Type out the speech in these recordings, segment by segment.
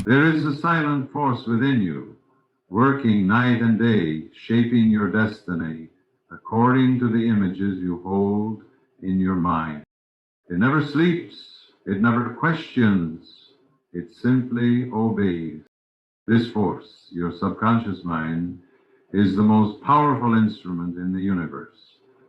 There is a silent force within you, working night and day, shaping your destiny according to the images you hold in your mind. It never sleeps, it never questions, it simply obeys. This force, your subconscious mind, is the most powerful instrument in the universe.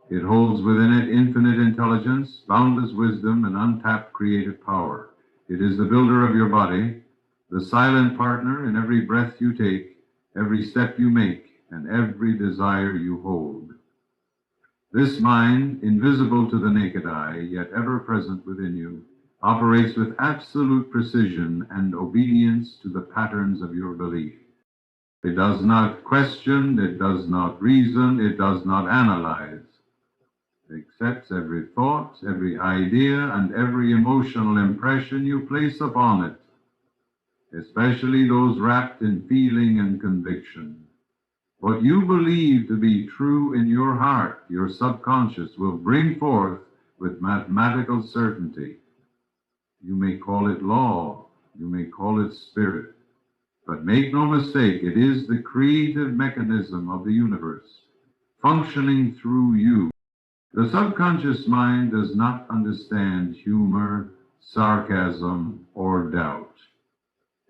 It holds within it infinite intelligence, boundless wisdom, and untapped creative power. It is the builder of your body, the silent partner in every breath you take, every step you make, and every desire you hold. This mind, invisible to the naked eye, yet ever present within you, operates with absolute precision and obedience to the patterns of your belief. It does not question, it does not reason, it does not analyze. It accepts every thought, every idea, and every emotional impression you place upon it, especially those wrapped in feeling and conviction. What you believe to be true in your heart, your subconscious, will bring forth with mathematical certainty. You may call it law, you may call it spirit, but make no mistake, it is the creative mechanism of the universe, functioning through you. The subconscious mind does not understand humor, sarcasm, or doubt.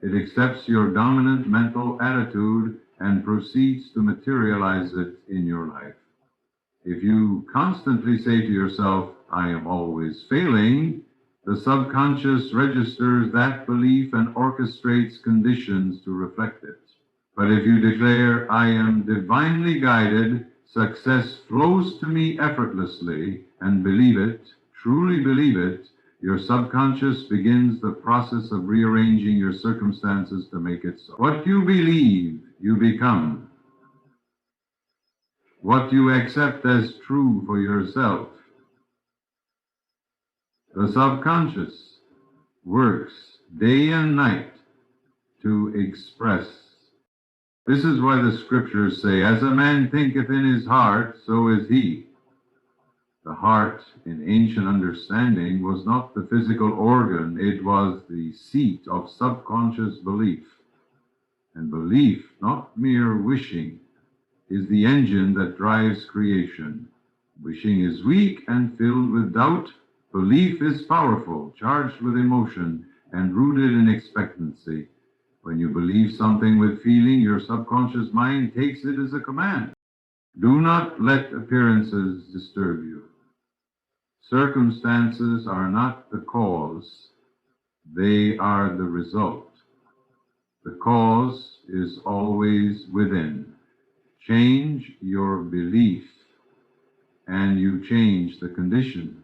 It accepts your dominant mental attitude and proceeds to materialize it in your life. If you constantly say to yourself, I am always failing, the subconscious registers that belief and orchestrates conditions to reflect it. But if you declare, I am divinely guided, success flows to me effortlessly, and believe it, truly believe it, your subconscious begins the process of rearranging your circumstances to make it so. What you believe, you become. What you accept as true for yourself. The subconscious works day and night to express. This is why the scriptures say, as a man thinketh in his heart, so is he. The heart, in ancient understanding, was not the physical organ, it was the seat of subconscious belief. And belief, not mere wishing, is the engine that drives creation. Wishing is weak and filled with doubt. Belief is powerful, charged with emotion, and rooted in expectancy. When you believe something with feeling, your subconscious mind takes it as a command. Do not let appearances disturb you. Circumstances are not the cause, they are the result. The cause is always within. Change your belief, and you change the condition.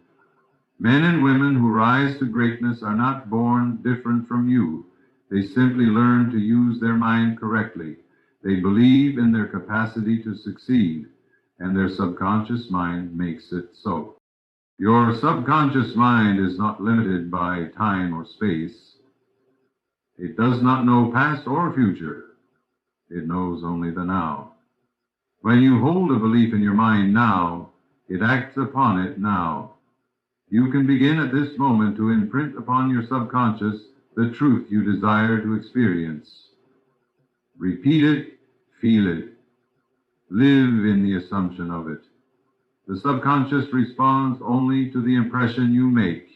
Men and women who rise to greatness are not born different from you. They simply learn to use their mind correctly. They believe in their capacity to succeed, and their subconscious mind makes it so. Your subconscious mind is not limited by time or space. It does not know past or future. It knows only the now. When you hold a belief in your mind now, it acts upon it now. You can begin at this moment to imprint upon your subconscious the truth you desire to experience. Repeat it, feel it, live in the assumption of it. The subconscious responds only to the impression you make,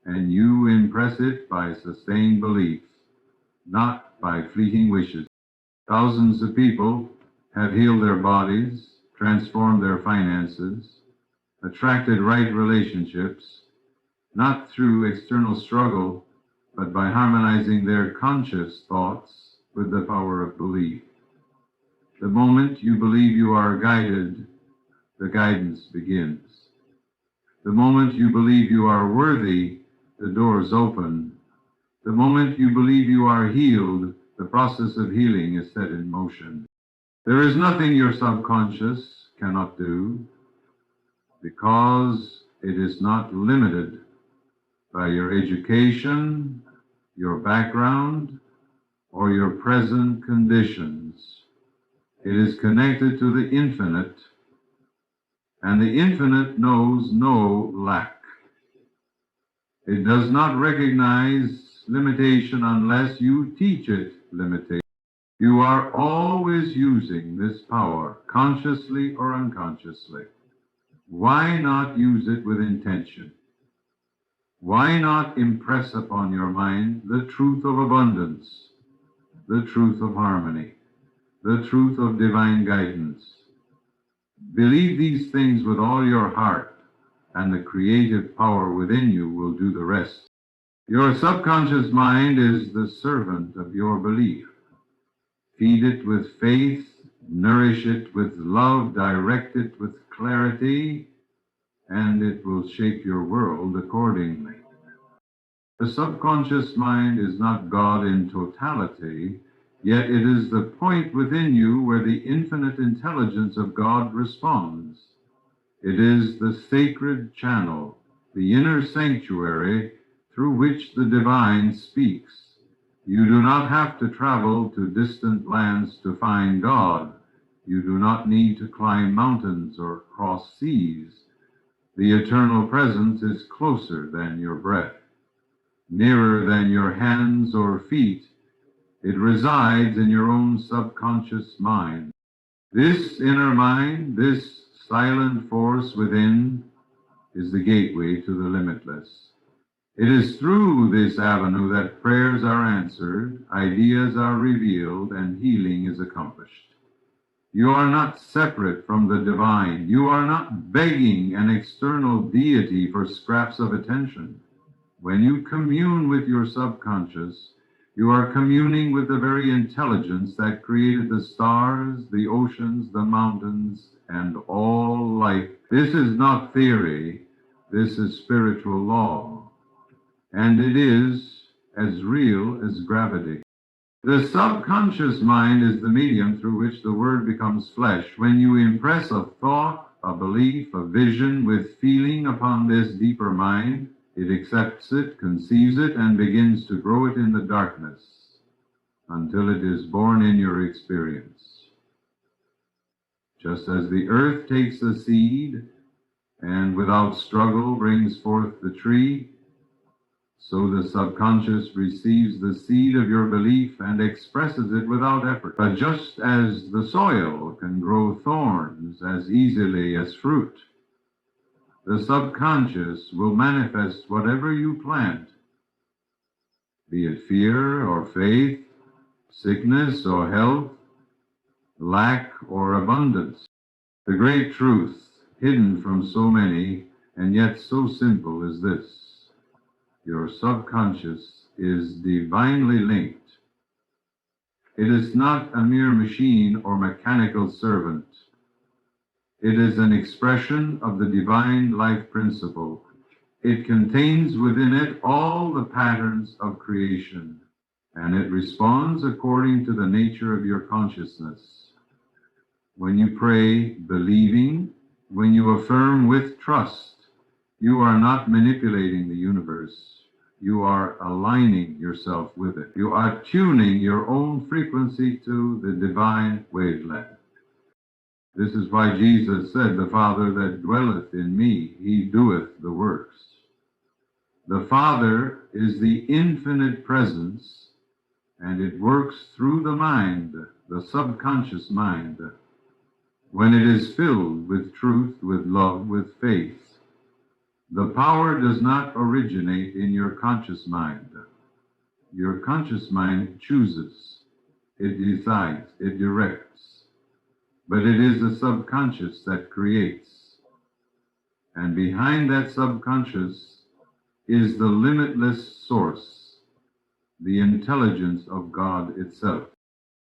and you impress it by sustained belief, not by fleeting wishes. Thousands of people have healed their bodies, transformed their finances, attracted right relationships, not through external struggle, but by harmonizing their conscious thoughts with the power of belief. The moment you believe you are guided, the guidance begins. The moment you believe you are worthy, the doors open. The moment you believe you are healed, the process of healing is set in motion. There is nothing your subconscious cannot do, because it is not limited by your education, your background, or your present conditions. It is connected to the infinite, and the infinite knows no lack. It does not recognize limitation unless you teach it limitation. You are always using this power, consciously or unconsciously. Why not use it with intention? Why not impress upon your mind the truth of abundance, the truth of harmony, the truth of divine guidance? Believe these things with all your heart, and the creative power within you will do the rest. Your subconscious mind is the servant of your belief. Feed it with faith, nourish it with love, direct it with clarity, and it will shape your world accordingly. The subconscious mind is not God in totality, yet it is the point within you where the infinite intelligence of God responds. It is the sacred channel, the inner sanctuary through which the divine speaks. You do not have to travel to distant lands to find God. You do not need to climb mountains or cross seas. The eternal presence is closer than your breath, nearer than your hands or feet. It resides in your own subconscious mind. This inner mind, this silent force within, is the gateway to the limitless. It is through this avenue that prayers are answered, ideas are revealed, and healing is accomplished. You are not separate from the divine. You are not begging an external deity for scraps of attention. When you commune with your subconscious, you are communing with the very intelligence that created the stars, the oceans, the mountains, and all life. This is not theory. This is spiritual law. And it is as real as gravity. The subconscious mind is the medium through which the Word becomes flesh. When you impress a thought, a belief, a vision with feeling upon this deeper mind, it accepts it, conceives it, and begins to grow it in the darkness until it is born in your experience. Just as the earth takes a seed and without struggle brings forth the tree, so the subconscious receives the seed of your belief and expresses it without effort. But just as the soil can grow thorns as easily as fruit, the subconscious will manifest whatever you plant, be it fear or faith, sickness or health, lack or abundance. The great truth, hidden from so many and yet so simple, is this: your subconscious is divinely linked. It is not a mere machine or mechanical servant. It is an expression of the divine life principle. It contains within it all the patterns of creation, and it responds according to the nature of your consciousness. When you pray believing, when you affirm with trust, you are not manipulating the universe. You are aligning yourself with it. You are tuning your own frequency to the divine wavelength. This is why Jesus said, "The Father that dwelleth in me, he doeth the works." The Father is the infinite presence, and it works through the mind, the subconscious mind, when it is filled with truth, with love, with faith. The power does not originate in your conscious mind. Your conscious mind chooses, it decides, it directs. But it is the subconscious that creates. And behind that subconscious is the limitless source, the intelligence of God itself.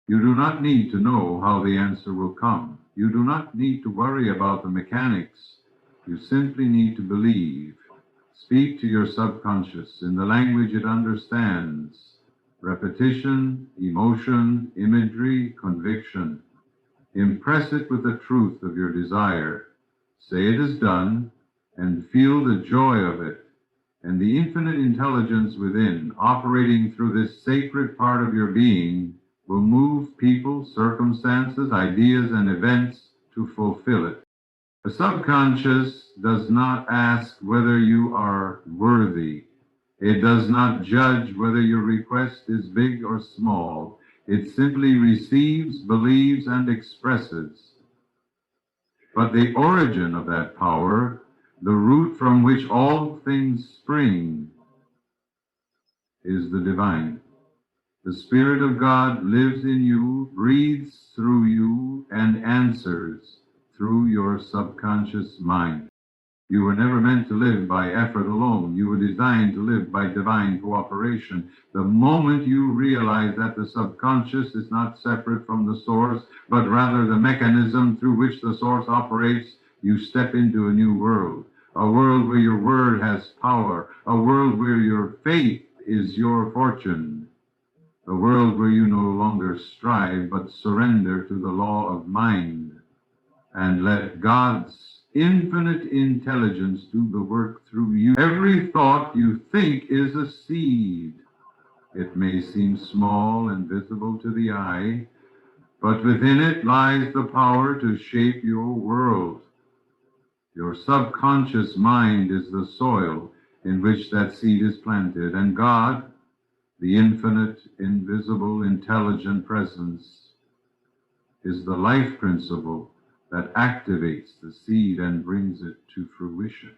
You do not need to know how the answer will come. You do not need to worry about the mechanics. You simply need to believe. Speak to your subconscious in the language it understands. Repetition, emotion, imagery, conviction. Impress it with the truth of your desire. Say it is done, and feel the joy of it, and the infinite intelligence within, operating through this sacred part of your being, will move people, circumstances, ideas, and events to fulfill it. The subconscious does not ask whether you are worthy. It does not judge whether your request is big or small. It simply receives, believes, and expresses. But the origin of that power, the root from which all things spring, is the divine. The Spirit of God lives in you, breathes through you, and answers through your subconscious mind. You were never meant to live by effort alone. You were designed to live by divine cooperation. The moment you realize that the subconscious is not separate from the source, but rather the mechanism through which the source operates, you step into a new world. A world where your word has power. A world where your faith is your fortune. A world where you no longer strive, but surrender to the law of mind and let God's infinite intelligence do the work through you. Every thought you think is a seed. It may seem small and visible to the eye, but within it lies the power to shape your world. Your subconscious mind is the soil in which that seed is planted, and God, the infinite, invisible, intelligent presence, is the life principle that activates the seed and brings it to fruition.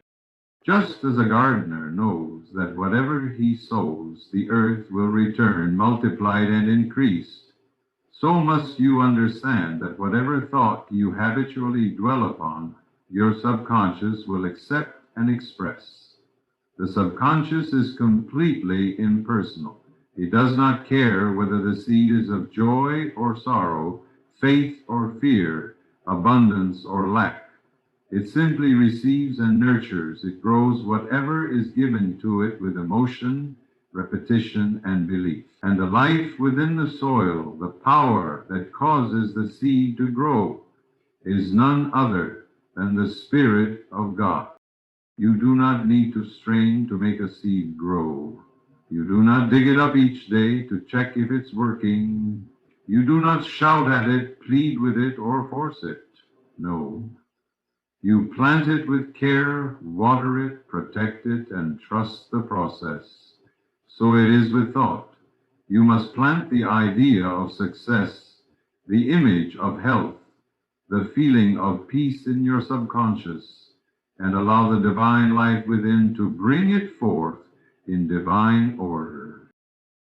Just as a gardener knows that whatever he sows, the earth will return multiplied and increased, so must you understand that whatever thought you habitually dwell upon, your subconscious will accept and express. The subconscious is completely impersonal. It does not care whether the seed is of joy or sorrow, faith or fear, abundance or lack. It simply receives and nurtures. It grows whatever is given to it with emotion, repetition, and belief. And the life within the soil, the power that causes the seed to grow, is none other than the Spirit of God. You do not need to strain to make a seed grow. You do not dig it up each day to check if it's working. You do not shout at it, plead with it, or force it. No. You plant it with care, water it, protect it, and trust the process. So it is with thought. You must plant the idea of success, the image of health, the feeling of peace in your subconscious, and allow the divine life within to bring it forth in divine order.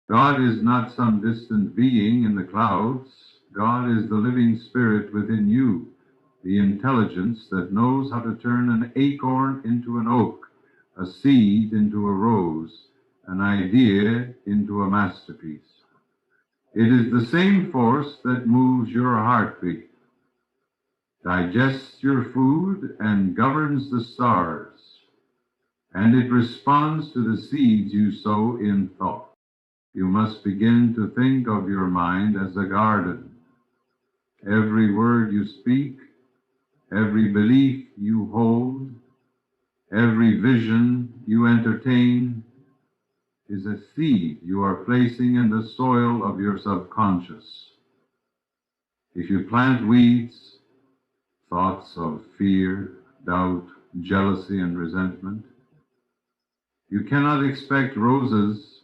God is not some distant being in the clouds. God is the living spirit within you, the intelligence that knows how to turn an acorn into an oak, a seed into a rose, an idea into a masterpiece. It is the same force that moves your heartbeat, digests your food, and governs the stars, and it responds to the seeds you sow in thought. You must begin to think of your mind as a garden. Every word you speak, every belief you hold, every vision you entertain is a seed you are placing in the soil of your subconscious. If you plant weeds, thoughts of fear, doubt, jealousy, and resentment, you cannot expect roses.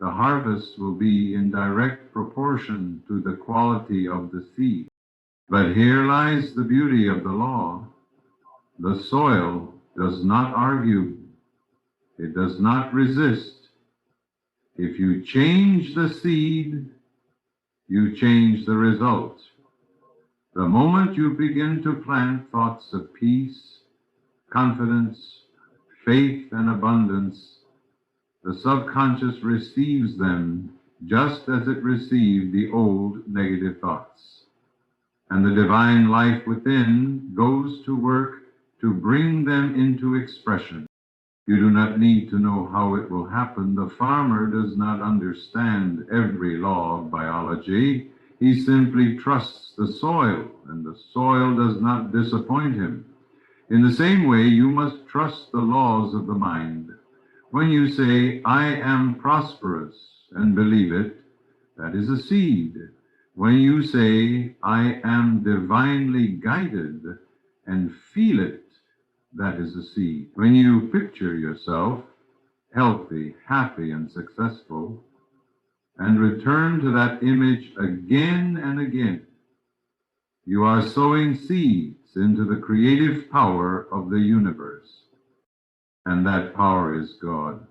The harvest will be in direct proportion to the quality of the seed. But here lies the beauty of the law. The soil does not argue. It does not resist. If you change the seed, you change the result. The moment you begin to plant thoughts of peace, confidence, faith, and abundance, the subconscious receives them just as it received the old negative thoughts. And the divine life within goes to work to bring them into expression. You do not need to know how it will happen. The farmer does not understand every law of biology. He simply trusts the soil, and the soil does not disappoint him. In the same way, you must trust the laws of the mind. When you say, I am prosperous, and believe it, that is a seed. When you say, I am divinely guided, and feel it, that is a seed. When you picture yourself healthy, happy, and successful, and return to that image again and again. You are sowing seeds into the creative power of the universe, and that power is God.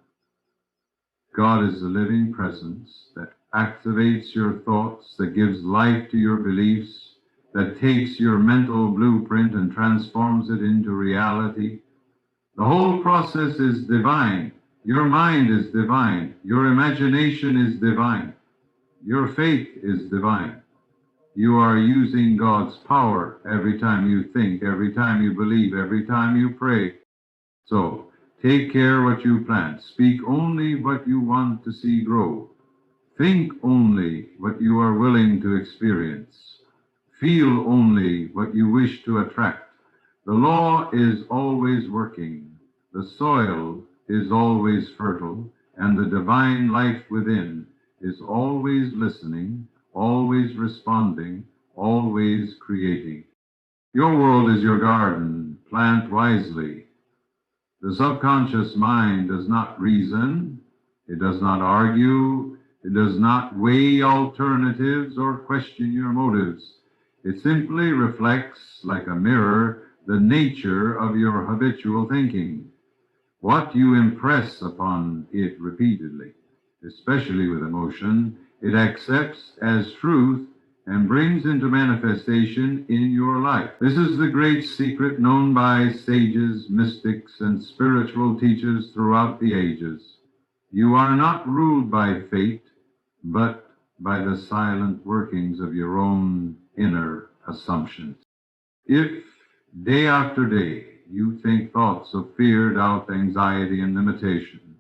God is the living presence that activates your thoughts, that gives life to your beliefs, that takes your mental blueprint and transforms it into reality. The whole process is divine. Your mind is divine. Your imagination is divine. Your faith is divine. You are using God's power every time you think, every time you believe, every time you pray. So, take care what you plant. Speak only what you want to see grow. Think only what you are willing to experience. Feel only what you wish to attract. The law is always working. The soil is always fertile, and the divine life within is always listening, always responding, always creating. Your world is your garden. Plant wisely. The subconscious mind does not reason, it does not argue, it does not weigh alternatives or question your motives. It simply reflects, like a mirror, the nature of your habitual thinking. What you impress upon it repeatedly, especially with emotion, it accepts as truth and brings into manifestation in your life. This is the great secret known by sages, mystics, and spiritual teachers throughout the ages. You are not ruled by fate, but by the silent workings of your own inner assumptions. If day after day you think thoughts of fear, doubt, anxiety, and limitation,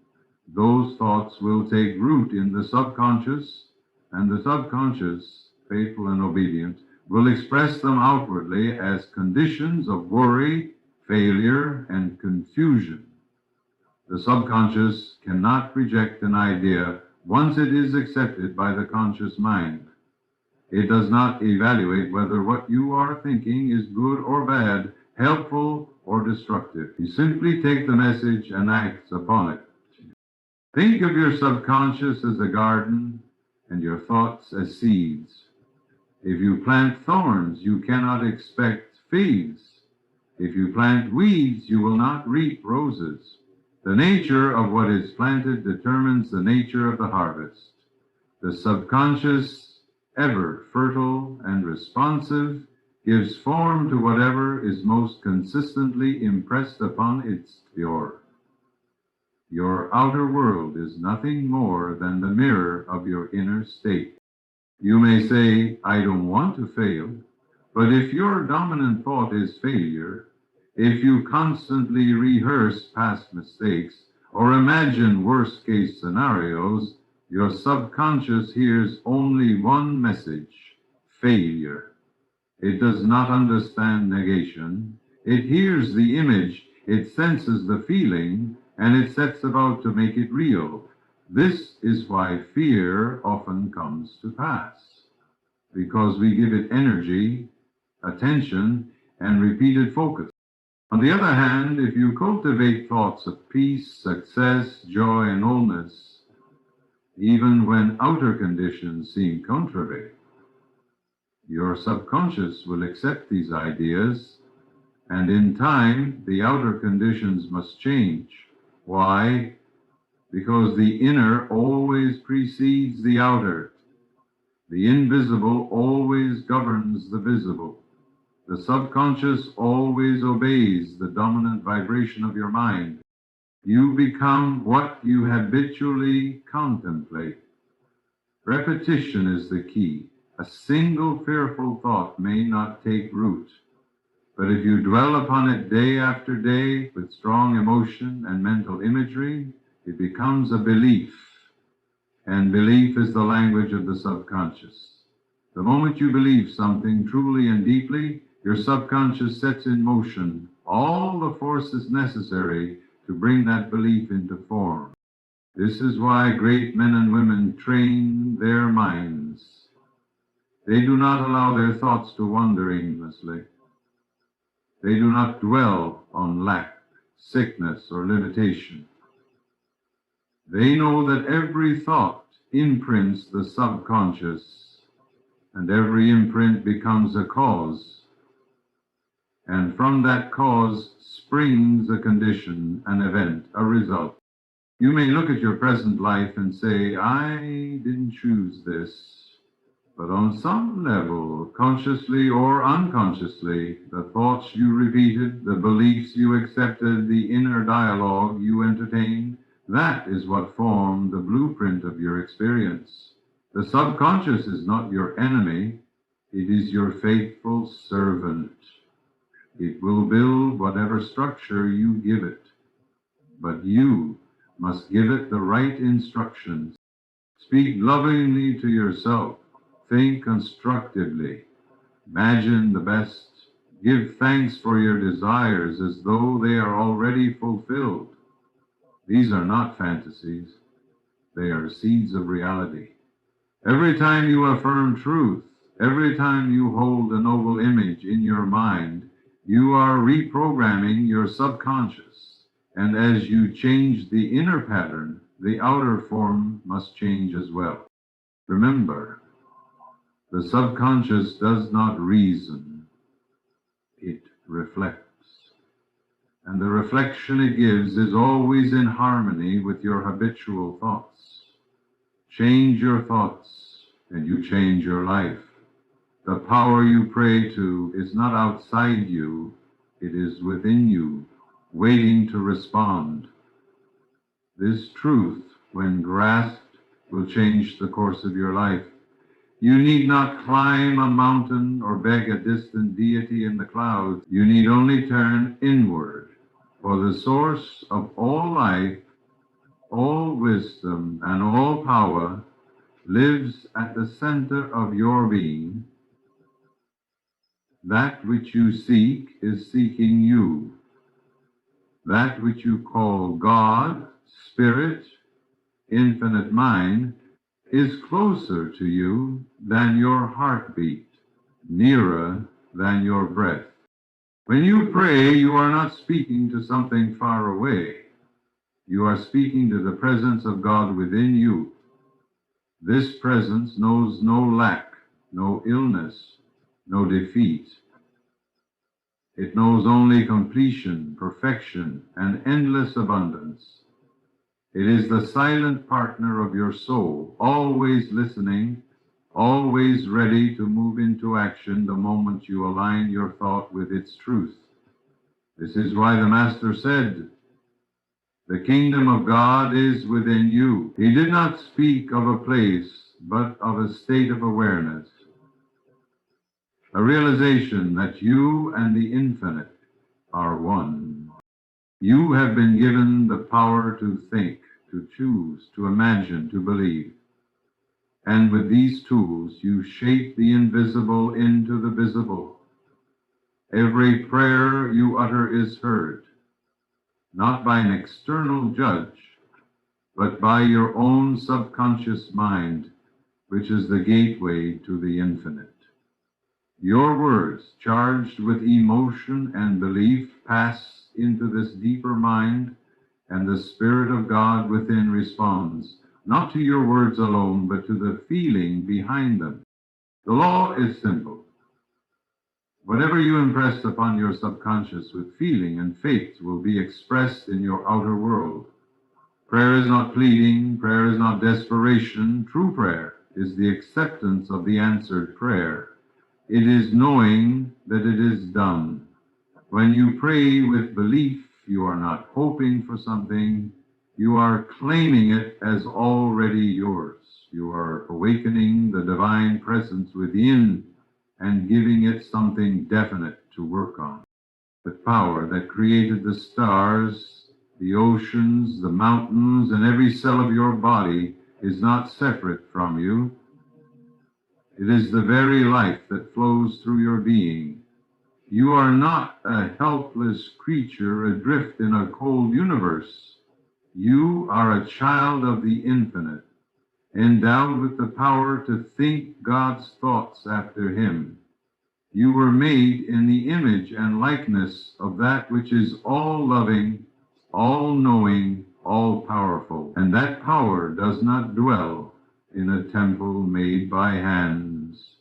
those thoughts will take root in the subconscious, and the subconscious, faithful and obedient, will express them outwardly as conditions of worry, failure, and confusion. The subconscious cannot reject an idea once it is accepted by the conscious mind. It does not evaluate whether what you are thinking is good or bad, helpful or destructive. You simply take the message and act upon it. Think of your subconscious as a garden and your thoughts as seeds. If you plant thorns, you cannot expect figs. If you plant weeds, you will not reap roses. The nature of what is planted determines the nature of the harvest. The subconscious, ever fertile and responsive, gives form to whatever is most consistently impressed upon its core. Your outer world is nothing more than the mirror of your inner state. You may say, I don't want to fail, but if your dominant thought is failure, if you constantly rehearse past mistakes or imagine worst-case scenarios, your subconscious hears only one message: failure. It does not understand negation. It hears the image, it senses the feeling, and it sets about to make it real. This is why fear often comes to pass, because we give it energy, attention, and repeated focus. On the other hand, if you cultivate thoughts of peace, success, joy, and wholeness, even when outer conditions seem contrary, your subconscious will accept these ideas, and in time, the outer conditions must change. Why? Because the inner always precedes the outer. The invisible always governs the visible. The subconscious always obeys the dominant vibration of your mind. You become what you habitually contemplate. Repetition is the key. A single fearful thought may not take root, but if you dwell upon it day after day with strong emotion and mental imagery, it becomes a belief, and belief is the language of the subconscious. The moment you believe something truly and deeply, your subconscious sets in motion all the forces necessary to bring that belief into form. This is why great men and women train their minds. They do not allow their thoughts to wander aimlessly. They do not dwell on lack, sickness, or limitation. They know that every thought imprints the subconscious, and every imprint becomes a cause, and from that cause springs a condition, an event, a result. You may look at your present life and say, I didn't choose this. But on some level, consciously or unconsciously, the thoughts you repeated, the beliefs you accepted, the inner dialogue you entertained, that is what formed the blueprint of your experience. The subconscious is not your enemy, it is your faithful servant. It will build whatever structure you give it, but you must give it the right instructions. Speak lovingly to yourself. Think constructively. Imagine the best. Give thanks for your desires as though they are already fulfilled. These are not fantasies. They are seeds of reality. Every time you affirm truth, every time you hold a noble image in your mind, you are reprogramming your subconscious. And as you change the inner pattern, the outer form must change as well. Remember, the subconscious does not reason, it reflects. And the reflection it gives is always in harmony with your habitual thoughts. Change your thoughts, and you change your life. The power you pray to is not outside you, it is within you, waiting to respond. This truth, when grasped, will change the course of your life. You need not climb a mountain or beg a distant deity in the clouds. You need only turn inward, for the source of all life, all wisdom, and all power lives at the center of your being. That which you seek is seeking you. That which you call God, Spirit, Infinite Mind, is closer to you than your heartbeat, nearer than your breath. When you pray, you are not speaking to something far away. You are speaking to the presence of God within you. This presence knows no lack, no illness, no defeat. It knows only completion, perfection, and endless abundance. It is the silent partner of your soul, always listening, always ready to move into action the moment you align your thought with its truth. This is why the Master said, the kingdom of God is within you. He did not speak of a place, but of a state of awareness, a realization that you and the infinite are one. You have been given the power to think, to choose, to imagine, to believe. And with these tools, you shape the invisible into the visible. Every prayer you utter is heard, not by an external judge, but by your own subconscious mind, which is the gateway to the infinite. Your words, charged with emotion and belief, pass into this deeper mind, and the Spirit of God within responds, not to your words alone, but to the feeling behind them. The law is simple. Whatever you impress upon your subconscious with feeling and faith will be expressed in your outer world. Prayer is not pleading, prayer is not desperation. True prayer is the acceptance of the answered prayer. It is knowing that it is done. When you pray with belief, you are not hoping for something, you are claiming it as already yours. You are awakening the divine presence within and giving it something definite to work on. The power that created the stars, the oceans, the mountains, and every cell of your body is not separate from you. It is the very life that flows through your being. You are not a helpless creature adrift in a cold universe. You are a child of the infinite, endowed with the power to think God's thoughts after him. You were made in the image and likeness of that which is all-loving, all-knowing, all-powerful, and that power does not dwell in a temple made by hands.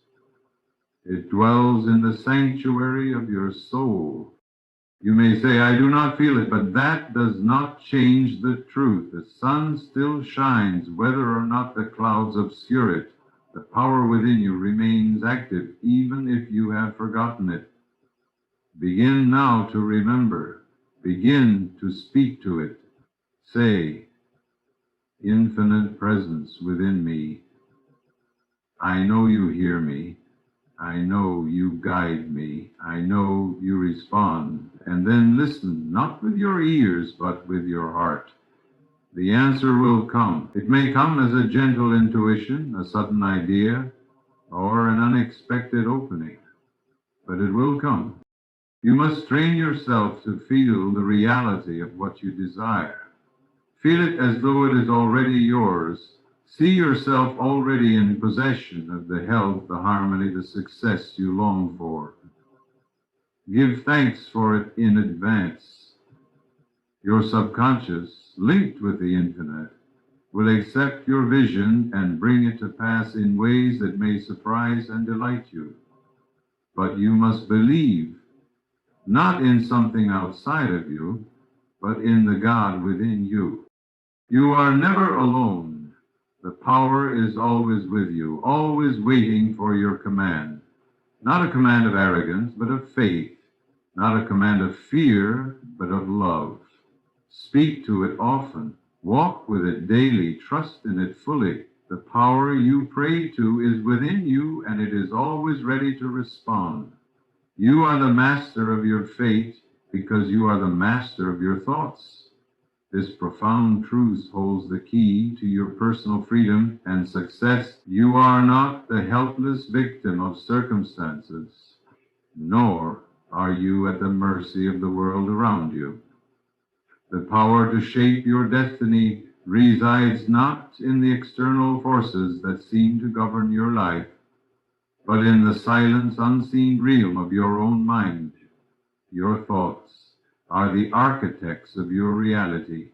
It dwells in the sanctuary of your soul. You may say, I do not feel it, but that does not change the truth. The sun still shines whether or not the clouds obscure it. The power within you remains active, even if you have forgotten it. Begin now to remember. Begin to speak to it. Say, Infinite Presence within me, I know you hear me. I know you guide me. I know you respond. And then listen, not with your ears, but with your heart. The answer will come. It may come as a gentle intuition, a sudden idea, or an unexpected opening. But it will come. You must train yourself to feel the reality of what you desire. Feel it as though it is already yours. See yourself already in possession of the health, the harmony, the success you long for. Give thanks for it in advance. Your subconscious, linked with the infinite, will accept your vision and bring it to pass in ways that may surprise and delight you. But you must believe, not in something outside of you, but in the God within you. You are never alone. The power is always with you, always waiting for your command. Not a command of arrogance, but of faith. Not a command of fear, but of love. Speak to it often. Walk with it daily. Trust in it fully. The power you pray to is within you, and it is always ready to respond. You are the master of your fate because you are the master of your thoughts. This profound truth holds the key to your personal freedom and success. You are not the helpless victim of circumstances, nor are you at the mercy of the world around you. The power to shape your destiny resides not in the external forces that seem to govern your life, but in the silent, unseen realm of your own mind. Your thoughts are the architects of your reality,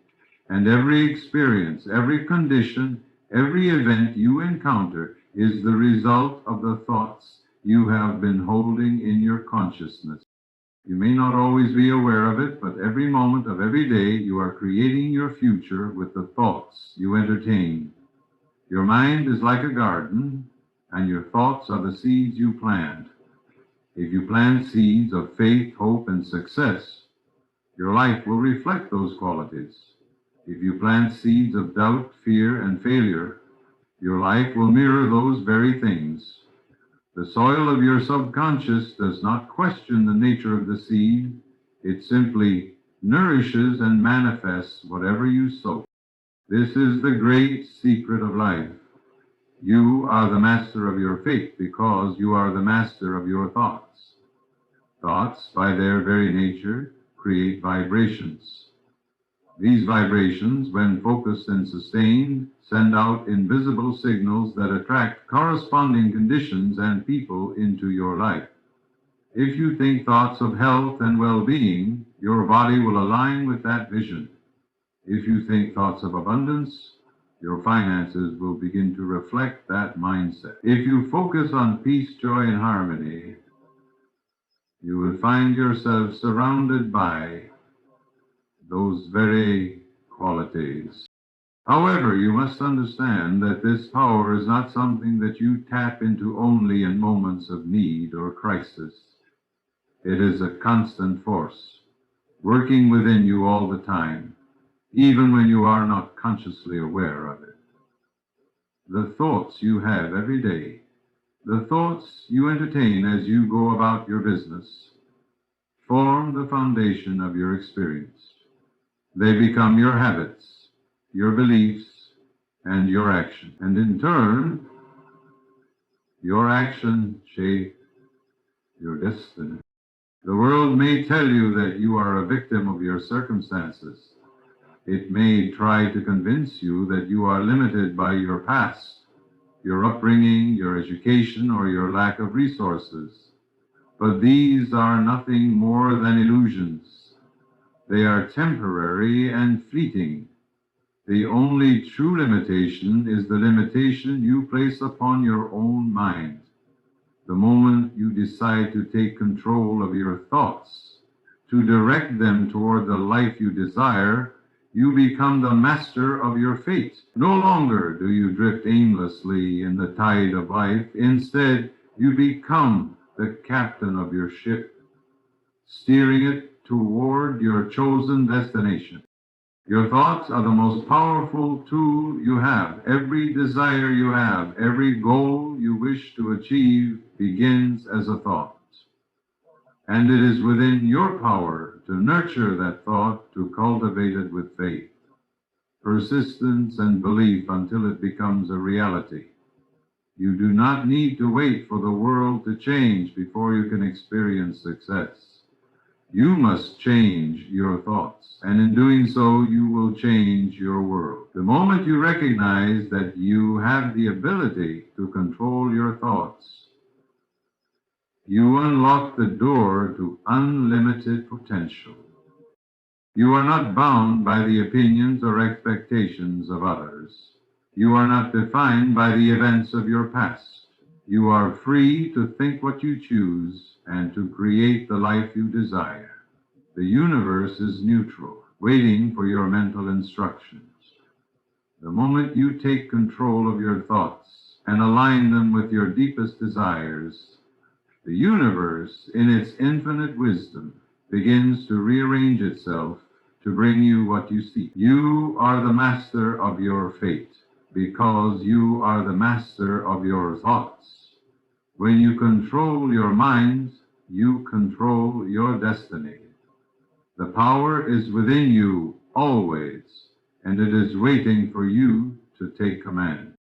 and every experience, every condition, every event you encounter is the result of the thoughts you have been holding in your consciousness. You may not always be aware of it, but every moment of every day you are creating your future with the thoughts you entertain. Your mind is like a garden, and your thoughts are the seeds you plant. If you plant seeds of faith, hope, and success, your life will reflect those qualities. If you plant seeds of doubt, fear, and failure, your life will mirror those very things. The soil of your subconscious does not question the nature of the seed. It simply nourishes and manifests whatever you sow. This is the great secret of life. You are the master of your fate because you are the master of your thoughts. Thoughts, by their very nature, create vibrations. These vibrations, when focused and sustained, send out invisible signals that attract corresponding conditions and people into your life. If you think thoughts of health and well-being, your body will align with that vision. If you think thoughts of abundance, your finances will begin to reflect that mindset. If you focus on peace, joy, and harmony, you will find yourself surrounded by those very qualities. However, you must understand that this power is not something that you tap into only in moments of need or crisis. It is a constant force, working within you all the time, even when you are not consciously aware of it. The thoughts you have every day, the thoughts you entertain as you go about your business, form the foundation of your experience. They become your habits, your beliefs, and your action. And in turn, your action shapes your destiny. The world may tell you that you are a victim of your circumstances. It may try to convince you that you are limited by your past, your upbringing, your education, or your lack of resources. But these are nothing more than illusions. They are temporary and fleeting. The only true limitation is the limitation you place upon your own mind. The moment you decide to take control of your thoughts, to direct them toward the life you desire, you become the master of your fate. No longer do you drift aimlessly in the tide of life. Instead, you become the captain of your ship, steering it toward your chosen destination. Your thoughts are the most powerful tool you have. Every desire you have, every goal you wish to achieve begins as a thought. And it is within your power to nurture that thought, to cultivate it with faith, persistence, and belief until it becomes a reality. You do not need to wait for the world to change before you can experience success. You must change your thoughts, and in doing so, you will change your world. The moment you recognize that you have the ability to control your thoughts, you unlock the door to unlimited potential. You are not bound by the opinions or expectations of others. You are not defined by the events of your past. You are free to think what you choose and to create the life you desire. The universe is neutral, waiting for your mental instructions. The moment you take control of your thoughts and align them with your deepest desires, the universe, in its infinite wisdom, begins to rearrange itself to bring you what you seek. You are the master of your fate because you are the master of your thoughts. When you control your mind, you control your destiny. The power is within you always, and it is waiting for you to take command.